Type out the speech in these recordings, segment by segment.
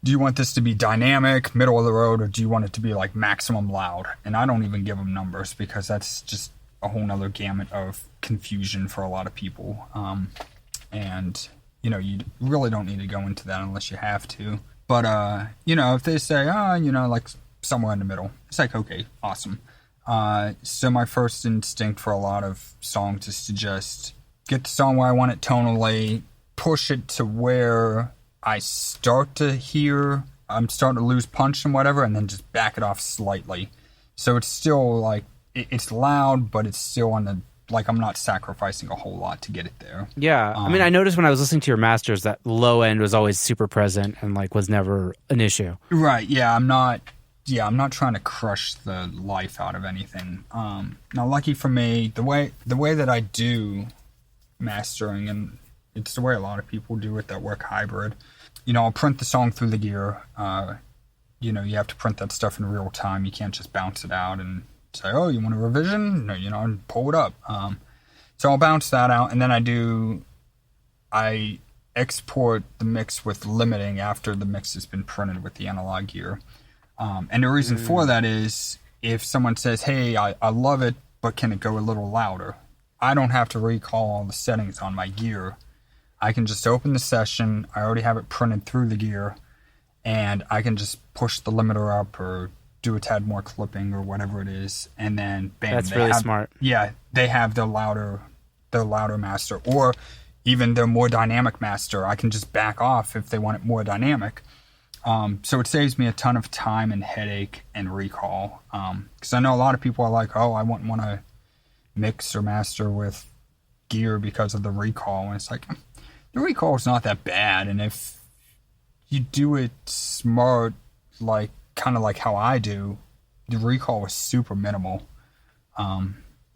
do you want this to be dynamic, middle of the road, or do you want it to be like maximum loud? And I don't even give them numbers because that's just a whole nother gamut of confusion for a lot of people. And, you know, you really don't need to go into that unless you have to. But, you know, if they say, you know, like somewhere in the middle, it's like, okay, awesome. So my first instinct for a lot of songs is to just get the song where I want it tonally, push it to where I start to hear I'm starting to lose punch and whatever, and then just back it off slightly. So it's still like, it's loud, but it's still on the, like, I'm not sacrificing a whole lot to get it there. Yeah. I mean, I noticed when I was listening to your masters that low end was always super present and like was never an issue. Right. Yeah. I'm not trying to crush the life out of anything. Now, lucky for me, the way that I do mastering, and it's the way a lot of people do it that work hybrid, you know, I'll print the song through the gear. You know, you have to print that stuff in real time. You can't just bounce it out and say, oh, you want a revision? No, you know, and pull it up. So I'll bounce that out, and then I export the mix with limiting after the mix has been printed with the analog gear. And the reason for that is if someone says, hey, I love it, but can it go a little louder? I don't have to recall all the settings on my gear. I can just open the session. I already have it printed through the gear, and I can just push the limiter up or do a tad more clipping or whatever it is, and then bam. That's really smart. Yeah, they have the louder master, or even the more dynamic master. I can just back off if they want it more dynamic. So it saves me a ton of time and headache and recall. Because I know a lot of people are like, oh, I wouldn't want to mix or master with gear because of the recall. And it's like, the recall is not that bad. And if you do it smart, like kind of like how I do, the recall is super minimal.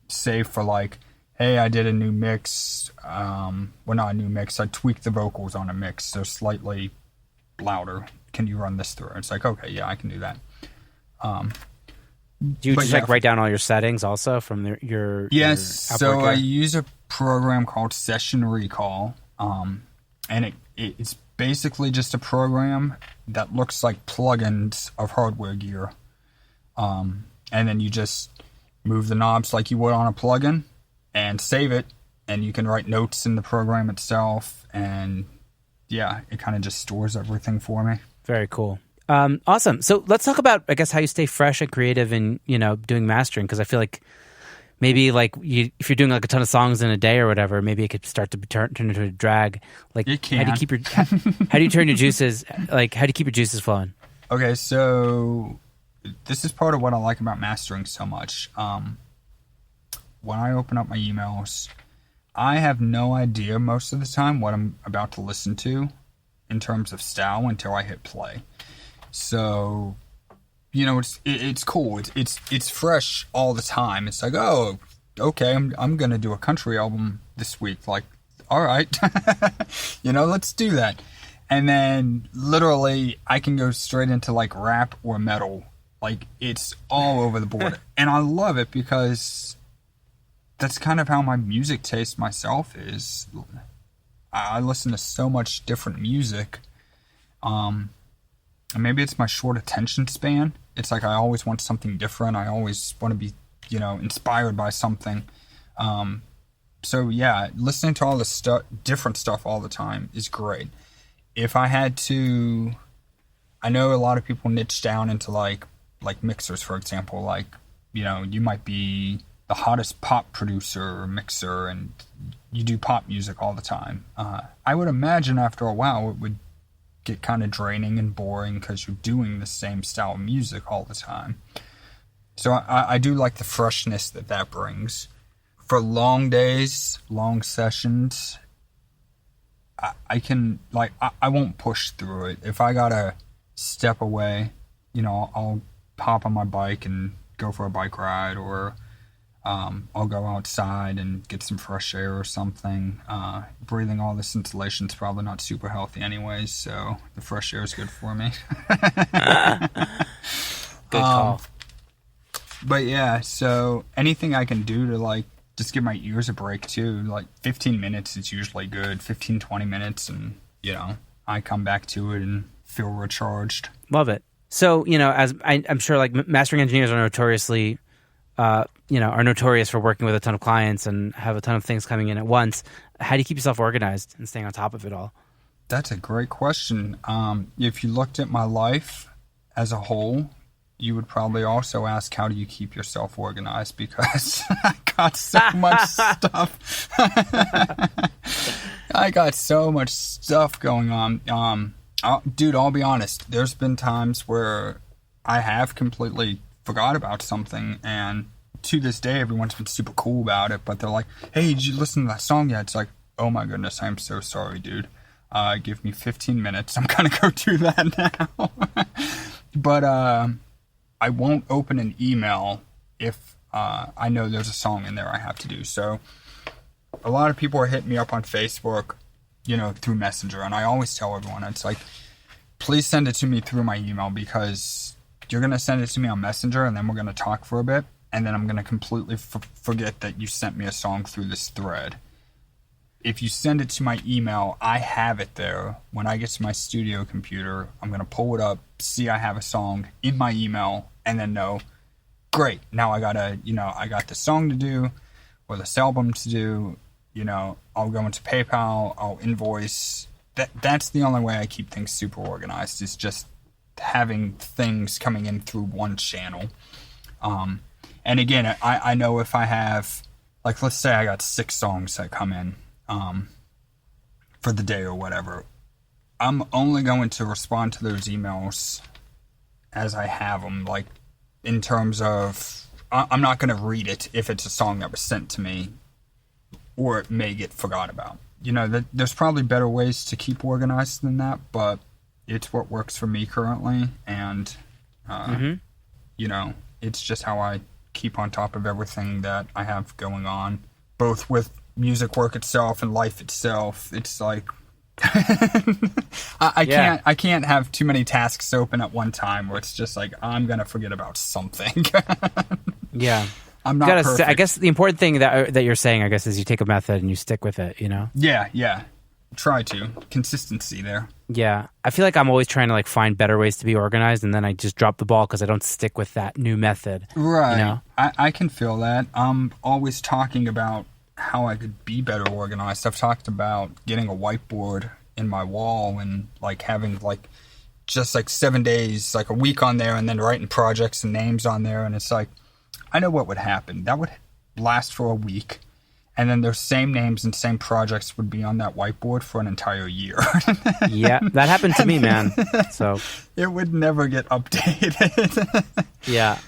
Save for like, hey, I did a new mix. Well, not a new mix. I tweaked the vocals on a mix. They're slightly louder. Can you run this through? It's like, okay, yeah, I can do that. Do you just like write down all your settings also from your yes? Your so I use a program called Session Recall, and it's basically just a program that looks like plugins of hardware gear, and then you just move the knobs like you would on a plugin, and save it, and you can write notes in the program itself, and yeah, it kind of just stores everything for me. Very cool. Awesome. So let's talk about, I guess, how you stay fresh and creative in, you know, doing mastering. Because I feel like maybe like if you're doing like a ton of songs in a day or whatever, maybe it could start to turn into a drag. Like, it can. How do you keep how do you turn your juices? Like, how do you keep your juices flowing? Okay, so this is part of what I like about mastering so much. When I open up my emails, I have no idea most of the time what I'm about to listen to in terms of style until I hit play. So, you know, it's cool. It's fresh all the time. It's like, oh, okay, I'm gonna do a country album this week. Like, all right, you know, let's do that. And then literally, I can go straight into like rap or metal. Like, it's all over the board, and I love it because that's kind of how my music taste myself is. I listen to so much different music. And maybe it's my short attention span. It's like I always want something different. I always want to be, you know, inspired by something. So yeah, listening to all this different stuff all the time is great. If I had to, I know a lot of people niche down into like mixers, for example. Like, you know, you might be the hottest pop producer or mixer and you do pop music all the time. I would imagine after a while it would get kind of draining and boring because you're doing the same style of music all the time. So I do like the freshness that brings. For long days, long sessions, I can, like, I won't push through it. If I gotta step away, you know, I'll hop on my bike and go for a bike ride, or I'll go outside and get some fresh air or something. Breathing all this insulation is probably not super healthy anyways, so the fresh air is good for me. Good call. But yeah, so anything I can do to like just give my ears a break too. Like 15 minutes is usually good, 15, 20 minutes, and you know, I come back to it and feel recharged. Love it. So, as I'm sure, like mastering engineers are notoriously, are notorious for working with a ton of clients and have a ton of things coming in at once. How do you keep yourself organized and staying on top of it all? That's a great question. If you looked at my life as a whole, you would probably also ask, how do you keep yourself organized? Because I got so much stuff. I got so much stuff going on. Dude, I'll be honest. There's been times where I have completely forgot about something, and to this day, everyone's been super cool about it, but they're like, hey, did you listen to that song yet? It's like, oh my goodness, I'm so sorry, dude. Give me 15 minutes. I'm going to go do that now. But I won't open an email if I know there's a song in there I have to do. So a lot of people are hitting me up on Facebook, through Messenger. And I always tell everyone, it's like, please send it to me through my email, because you're going to send it to me on Messenger and then we're going to talk for a bit. And then I'm going to completely forget that you sent me a song through this thread. If you send it to my email, I have it there. When I get to my studio computer, I'm going to pull it up, see I have a song in my email, and then know, great, now I got the song to do, or this album to do, I'll go into PayPal, I'll invoice. That's the only way I keep things super organized, is just having things coming in through one channel. And again, I know if I have, like, let's say I got 6 songs that come in, for the day or whatever, I'm only going to respond to those emails as I have them, like, in terms of, I'm not going to read it if it's a song that was sent to me, or it may get forgot about. There's probably better ways to keep organized than that, but it's what works for me currently, and, it's just how I keep on top of everything that I have going on, both with music work itself and life itself. It's like I can't have too many tasks open at one time where it's just like I'm gonna forget about something. Yeah, I'm not perfect. I guess the important thing that you're saying, I guess, is you take a method and you stick with it. Yeah. Try to. Consistency there. Yeah, I feel like I'm always trying to find better ways to be organized, and then I just drop the ball because I don't stick with that new method. Right. I can feel that. I'm always talking about how I could be better organized. I've talked about getting a whiteboard in my wall and having just 7 days, a week on there, and then writing projects and names on there. And it's like, I know what would happen. That would last for a week, and then those same names and same projects would be on that whiteboard for an entire year. Yeah, that happened to me, man. So it would never get updated. Yeah.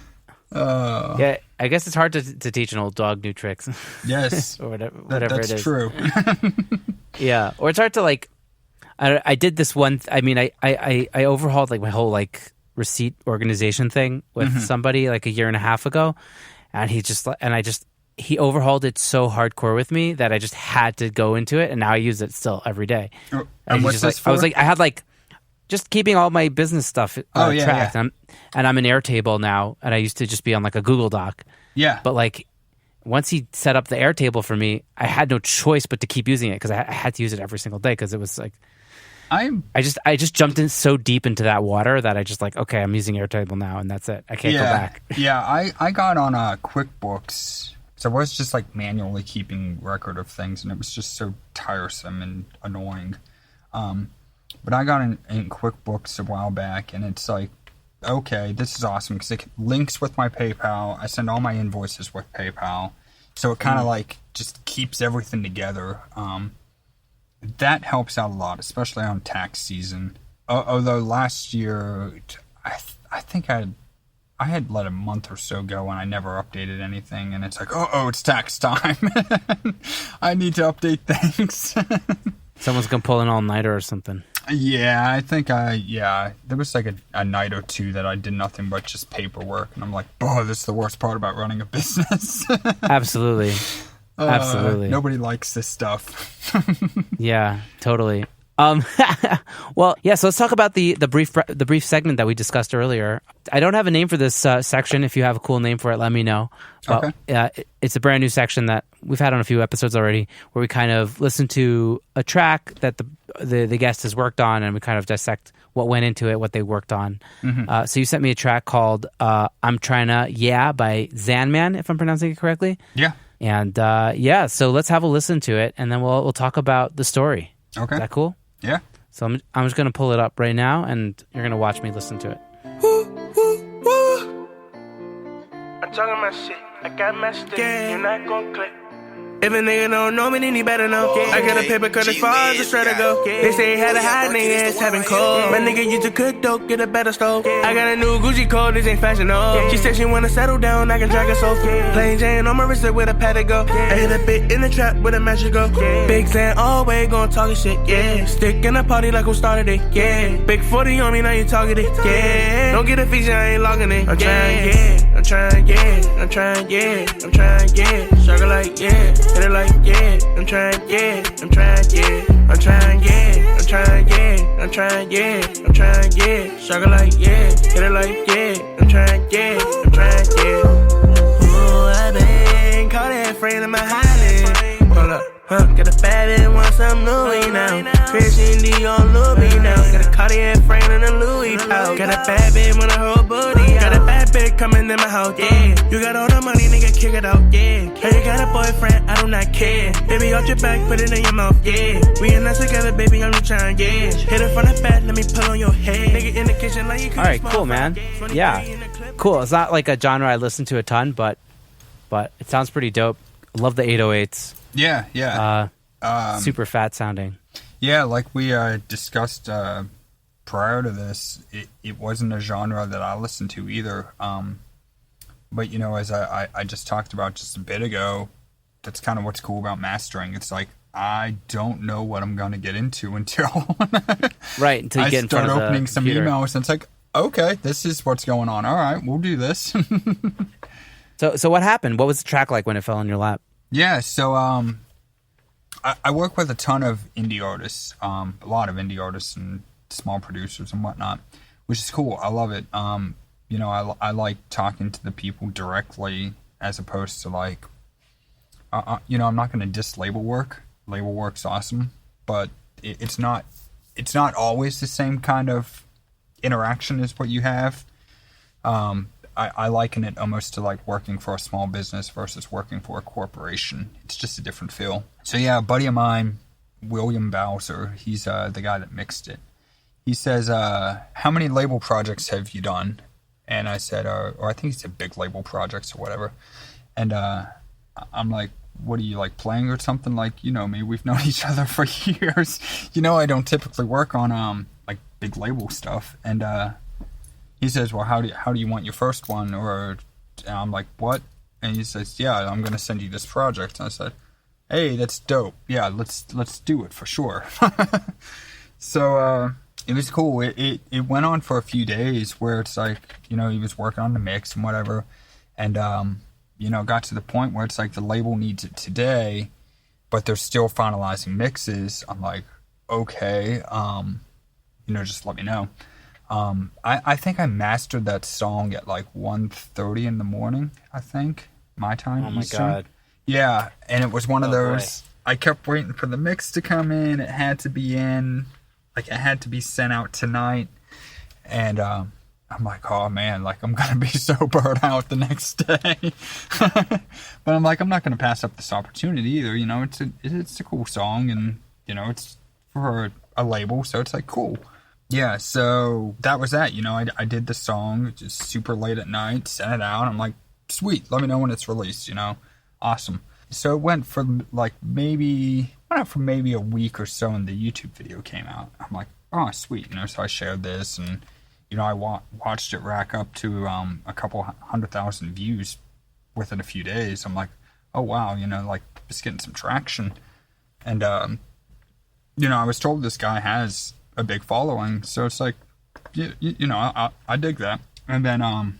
Yeah, I guess it's hard to teach an old dog new tricks. Yes. Or whatever that's it is. True. Yeah. Or it's hard to I did this one, I overhauled my whole receipt organization thing with somebody a year and a half ago. And he overhauled it so hardcore with me that I just had to go into it. And now I use it still every day. Oh, and what's this for? I had just keeping all my business stuff tracked. Yeah. And I'm in Airtable now, and I used to just be on a Google Doc. Yeah. But once he set up the Airtable for me, I had no choice but to keep using it because I had to use it every single day because it was I just jumped in so deep into that water that I just okay, I'm using Airtable now, and that's it. I can't go back. Yeah, I got on QuickBooks. So I was just manually keeping record of things, and it was just so tiresome and annoying. But I got in QuickBooks a while back, and it's okay, this is awesome because it links with my PayPal. I send all my invoices with PayPal. So it kind of just keeps everything together. That helps out a lot, especially on tax season. Although last year, I think I had let a month or so go and I never updated anything. And it's it's tax time. I need to update things. Someone's going to pull an all-nighter or something. Yeah, I think there was a night or two that I did nothing but just paperwork, and I'm this is the worst part about running a business. Absolutely. Absolutely. Nobody likes this stuff. Yeah, totally. Well, yeah. So let's talk about the brief segment that we discussed earlier. I don't have a name for this section. If you have a cool name for it, let me know. But, okay. It's a brand new section that we've had on a few episodes already, where we kind of listen to a track that the guest has worked on, and we kind of dissect what went into it, what they worked on. Mm-hmm. So you sent me a track called "I'm Tryna Yeah" by Zanman, if I'm pronouncing it correctly. Yeah. And so let's have a listen to it, and then we'll talk about the story. Okay. Is that cool? Yeah. So I'm just gonna pull it up right now, and you're gonna watch me listen to it. I'm talking my shit. I got my stick. You're not gon' click. If a nigga don't know me, then he better know. I got a paper cut as far as the shredder go. They say he had a hide, nigga ass having cold. My nigga used to cook dope, get a better stove. I got a new Gucci code, this ain't fashion, no. She said she wanna settle down, I can drag her so. Plain Jane on my wrist with a pad to go. I hit a bit in the trap with a magic go. Big Zan always gon' talk shit, yeah. Stick in the party like who started it, yeah. Big 40 on me, now you targeted, yeah. Don't get a feature, I ain't logging it. I'm trying, yeah. I'm trying, yeah. I'm trying, yeah. I'm trying, yeah. Struggle like, yeah. Hit it like, yeah, I'm trying, yeah, I'm trying, yeah, I'm trying, yeah, I'm trying, yeah, I'm trying, yeah, I'm trying, yeah, struggle like, yeah, hit it like, yeah, I'm trying, yeah, I'm trying, yeah. Ooh, I been caught that friend in my Highland. Hold up, Get a bad and want some Louis now. Christian Dior Louis now. Got a Cartier frame and a Louis pouch. Got a bad bitch with a whole booty. Got a bad bitch coming in my house, yeah. You got all the money, nigga, kick it out, yeah. Hey, you got a boyfriend, I do not care. Baby, off your back, put it in your mouth, yeah. We in that together, baby, I'm just trying, yeah. Hit it from the back, let me pull on your head. Nigga in the kitchen like you could. All right, cool, man. Yeah, cool. It's not like a genre I listen to a ton, but it sounds pretty dope. Love the 808s. Yeah. Super fat sounding. Yeah, like we discussed prior to this, it wasn't a genre that I listened to either. But, you know, as I just talked about just a bit ago, that's kind of what's cool about mastering. It's like, I don't know what I'm going to get into until right, until you get in front of the opening some computer. emails. And it's like, okay, this is what's going on. All right, we'll do this. So what happened? What was the track like when it fell in your lap? Yeah, so I work with a ton of indie artists, a lot of indie artists and small producers and whatnot, which is cool. I love it. You know, I like talking to the people directly as opposed to like, you know, I'm not going to diss label work. Label work's awesome, but it's not always the same kind of interaction as what you have. I liken it almost to like working for a small business versus working for a corporation. It's just a different feel. So yeah, a buddy of mine, William Bowser, he's the guy that mixed it. He says, how many label projects have you done? And I said, or I think he said big label projects or whatever. And I'm like, what are you like playing or something? Like, you know me, we've known each other for years. You know, I don't typically work on like big label stuff. And he says, well, how do you want your first one? And I'm like, what? And he says, yeah, I'm going to send you this project. And I said, hey, that's dope. Yeah, let's do it for sure. So it was cool. It went on for a few days where it's like, you know, he was working on the mix and whatever. And, you know, got to the point where it's like the label needs it today, but they're still finalizing mixes. I'm like, okay, you know, just let me know. I think I mastered that song at like 1:30 in the morning, I think, my time. Oh my Eastern. God. Yeah, and it was one of those, boy. I kept waiting for the mix to come in. It had to be in, like it had to be sent out tonight. And I'm like, oh man, like I'm going to be so burnt out the next day. But I'm like, I'm not going to pass up this opportunity either. You know, it's a cool song and, you know, it's for a label. So it's like, cool. Yeah, so that was that. You know, I did the song just super late at night, sent it out. I'm like, sweet, let me know when it's released, you know. Awesome. So it went for like maybe a week or so and the YouTube video came out. I'm like, oh, sweet. You know, so I shared this and, you know, I watched it rack up to a couple 100,000 views within a few days. I'm like, oh, wow, you know, like just getting some traction. And, you know, I was told this guy has a big following, so it's like, you know, I dig that. And then I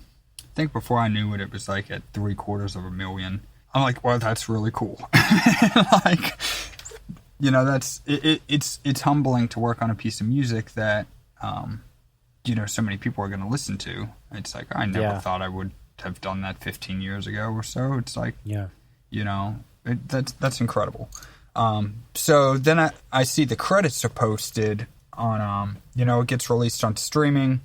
think before I knew it was like at 750,000. I'm like, well, that's really cool. Like, you know, that's it's humbling to work on a piece of music that you know, so many people are going to listen to. It's like, I never thought I would have done that 15 years ago or so. It's like, you know, that's incredible. So then I see the credits are posted on it gets released on streaming.